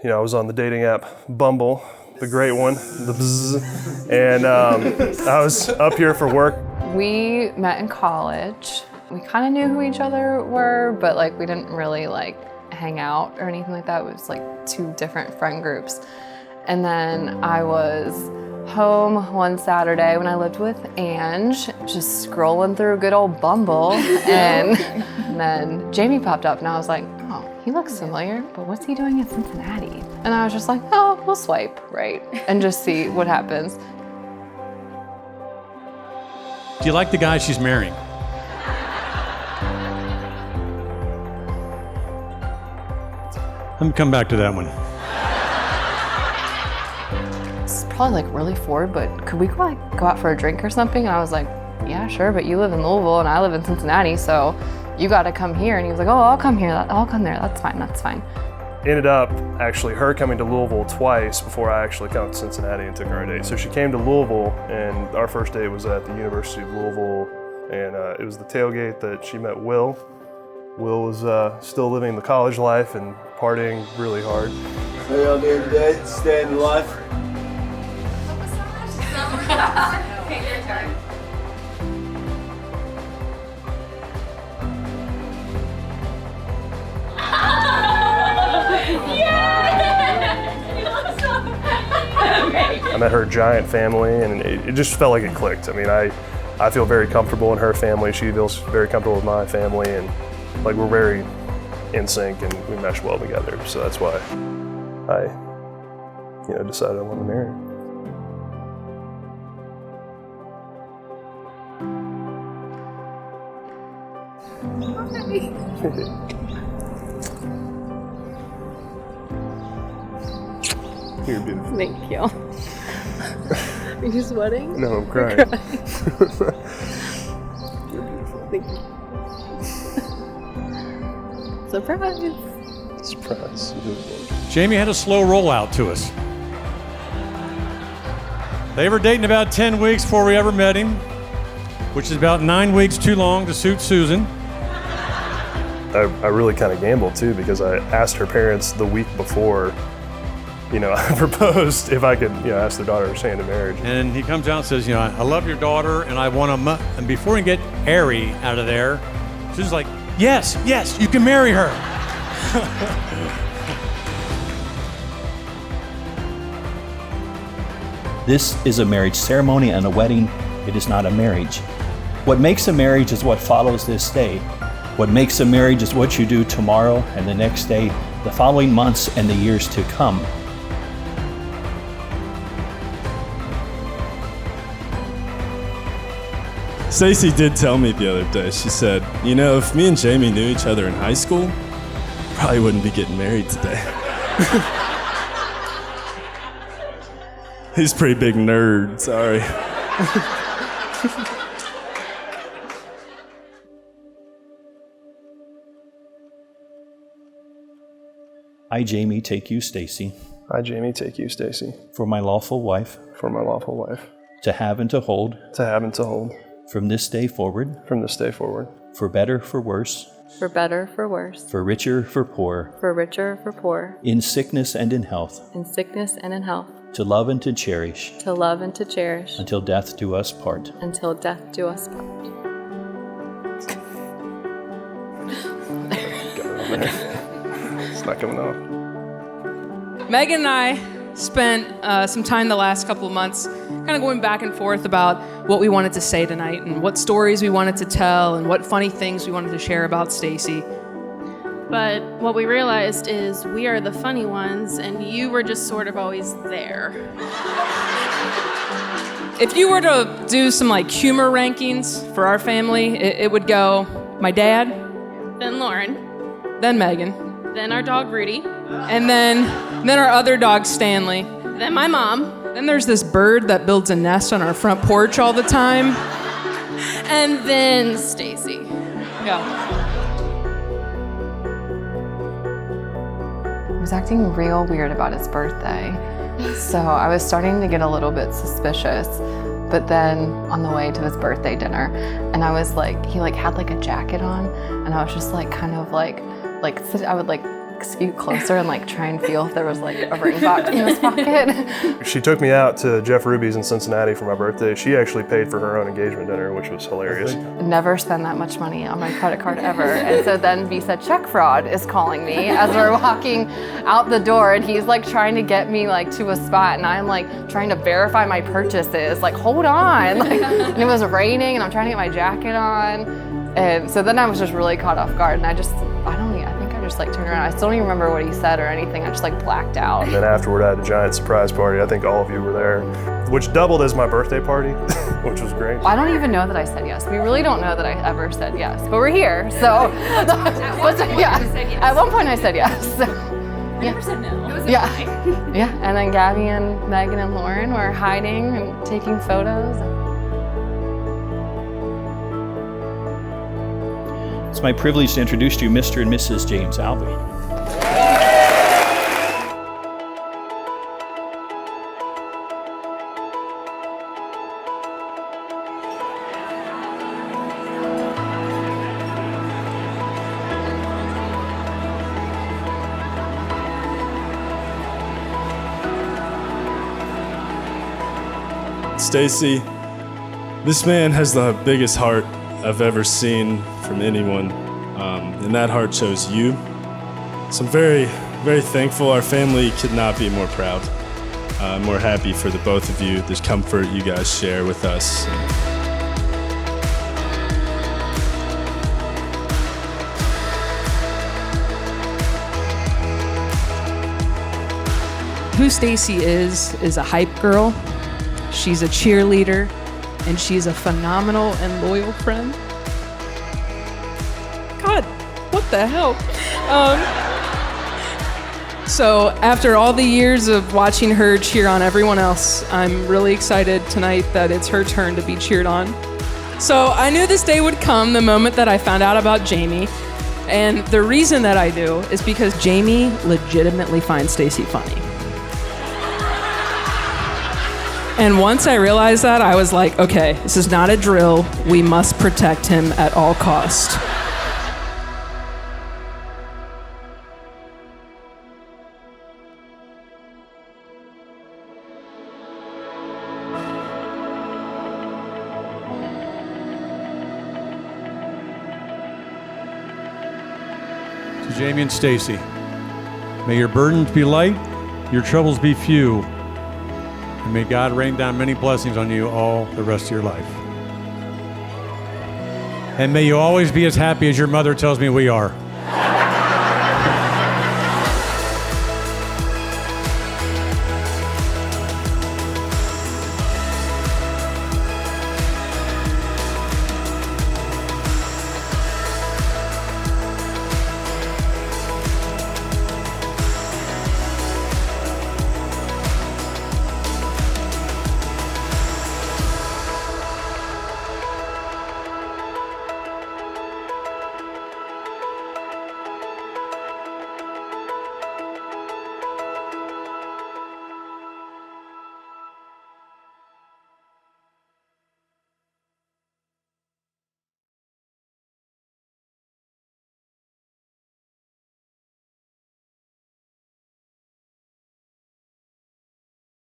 You know, I was on the dating app Bumble, the great one, the bzz, and I was up here for work. We met in college. We kind of knew who each other were, but like we didn't really like hang out or anything like that. It was like two different friend groups. And then I was home one Saturday when I lived with Ange, just scrolling through good old Bumble, and then Jamie popped up and I was like, oh, he looks familiar, but what's he doing in Cincinnati? And I was just like, oh, we'll swipe, right? And just see what happens. Do you like the guy she's marrying? Let me come back to that one. It's probably like really forward, but could we go out for a drink or something? And I was like, yeah, sure, but you live in Louisville and I live in Cincinnati, so you gotta come here. And he was like, oh, I'll come here, I'll come there, that's fine. Ended up actually her coming to Louisville twice before I actually come to Cincinnati and took her on a date. So she came to Louisville and our first date was at the University of Louisville, and it was the tailgate that she met Will. Will was still living the college life and partying really hard. How y'all doing today? Staying alive? Okay, your turn. I met her giant family and it just felt like it clicked. I mean, I feel very comfortable in her family. She feels very comfortable with my family, and like we're very in sync and we mesh well together. So that's why I, decided I want to marry her. You're beautiful. Thank you. Are you sweating? No, I'm crying. You're beautiful. Thank you. Surprise. Surprise. Jamie had a slow rollout to us. They were dating about 10 weeks before we ever met him, which is about 9 weeks too long to suit Susan. I really kind of gambled too, because I asked her parents the week before, I proposed if I could, ask their daughter to hand in marriage. And he comes out and says, I love your daughter and I want to, and before he get Harry out of there, Susan's like, yes, you can marry her. This is a marriage ceremony and a wedding. It is not a marriage. What makes a marriage is what follows this day. What makes a marriage is what you do tomorrow and the next day, the following months and the years to come. Staci did tell me the other day, she said, if me and Jamie knew each other in high school, probably wouldn't be getting married today. He's a pretty big nerd, sorry. I, Jamie, take you, Staci. I, Jamie, take you, Staci. For my lawful wife. For my lawful wife. To have and to hold. To have and to hold. From this day forward. From this day forward. For better, for worse. For better, for worse. For richer, for poor. For richer, for poor. In sickness and in health. In sickness and in health. To love and to cherish. To love and to cherish. Until death do us part. Until death do us part. It's not coming off. Megan and I spent some time the last couple of months kind of going back and forth about what we wanted to say tonight and what stories we wanted to tell and what funny things we wanted to share about Staci. But what we realized is we are the funny ones and you were just sort of always there. If you were to do some humor rankings for our family, it would go my dad, Then Lauren, then Megan, then our dog Rudy, and then our other dog Stanley. then my mom, Then there's this bird that builds a nest on our front porch all the time. and then Staci. Yeah. He was acting real weird about his birthday. So I was starting to get a little bit suspicious. But then on the way to his birthday dinner, and I was like, he had a jacket on, and I was just I would scoot closer and like try and feel if there was like a ring box in his pocket. She took me out to Jeff Ruby's in Cincinnati for my birthday. She actually paid for her own engagement dinner, which was hilarious. Never spend that much money on my credit card ever. And so then Visa Check Fraud is calling me as we're walking out the door, and he's like trying to get me like to a spot, and I'm like trying to verify my purchases, like hold on, like, and it was raining and I'm trying to get my jacket on. And so then I was just really caught off guard, and I think I just like turned around. I still don't even remember what he said or anything. I just like blacked out. And then afterward, I had a giant surprise party. I think all of you were there, which doubled as my birthday party, which was great. I don't even know that I said yes. We really don't know that I ever said yes, but we're here, so. At one point I said yes. So. I never said no. It was Yeah. Yeah, and then Gabby and Megan and Lauren were hiding and taking photos. It's my privilege to introduce to you Mr. and Mrs. James Albee. Staci, this man has the biggest heart I've ever seen from anyone, and that heart chose you. So I'm very, very thankful. Our family could not be more proud. I'm more happy for the both of you, the comfort you guys share with us. Who Staci is a hype girl. She's a cheerleader, and she's a phenomenal and loyal friend. God, what the hell? So after all the years of watching her cheer on everyone else, I'm really excited tonight that it's her turn to be cheered on. So I knew this day would come the moment that I found out about Jamie. And the reason that I do is because Jamie legitimately finds Staci funny. And once I realized that, I was like, okay, this is not a drill. We must protect him at all costs. To Jamie and Staci, may your burdens be light, your troubles be few, and may God rain down many blessings on you all the rest of your life. And may you always be as happy as your mother tells me we are.